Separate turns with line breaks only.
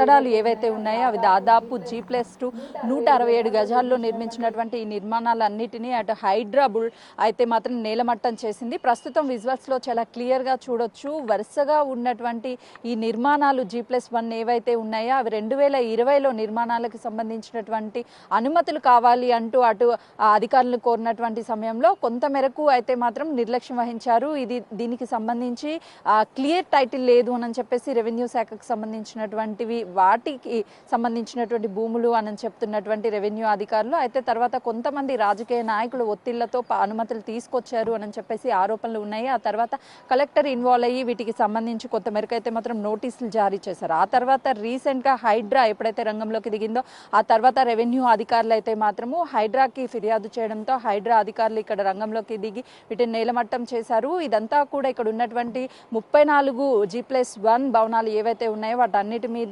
కట్టడాలు ఏవైతే ఉన్నాయో అవి దాదాపు G+2 167 గజాల్లో నిర్మించినటువంటి ఈ నిర్మాణాలన్నిటినీ అటు హైడ్రా అయితే మాత్రం నేలమట్టం చేసింది. ప్రస్తుతం విజువల్స్లో చాలా క్లియర్గా చూడొచ్చు. వరుసగా ఉన్నటువంటి ఈ నిర్మాణాలు G+1 ఏవైతే ఉన్నాయో అవి 2020లో నిర్మాణాలకు సంబంధించినటువంటి అనుమతులు కావాలి అంటూ అటు అధికారులు కోరినటువంటి సమయంలో కొంత మేరకు అయితే మాత్రం నిర్లక్ష్యం వహించారు. దీనికి సంబంధించి క్లియర్ టైటిల్ లేదు అని చెప్పేసి రెవెన్యూ శాఖకు సంబంధించినటువంటివి వాటికి సంబంధించినటువంటి భూములు అని చెప్తున్నటువంటి రెవెన్యూ అధికారులు అయితే తర్వాత కొంతమంది రాజకీయ నాయకులు ఒత్తిళ్లతో అనుమతులు తీసుకొచ్చారు అని చెప్పేసి ఆరోపణలు ఉన్నాయి. ఆ తర్వాత కలెక్టర్ ఇన్వాల్వ్ అయ్యి వీటికి సంబంధించి కొంత మేరకు అయితే మాత్రం నోటీసులు జారీ చేశారు. ఆ తర్వాత రీసెంట్గా హైడ్రా ఎప్పుడైతే రంగంలోకి దిగిందో ఆ తర్వాత రెవెన్యూ అధికారులు అయితే మాత్రము హైడ్రాకి ఫిర్యాదు చేయడంతో హైడ్రా అధికారులు ఇక్కడ రంగంలోకి దిగి వీటిని నేలమట్టం చేశారు. ఇదంతా కూడా ఇక్కడ ఉన్నటువంటి 34 G+1 భవనాలు ఏవైతే ఉన్నాయో వాటన్నిటి మీద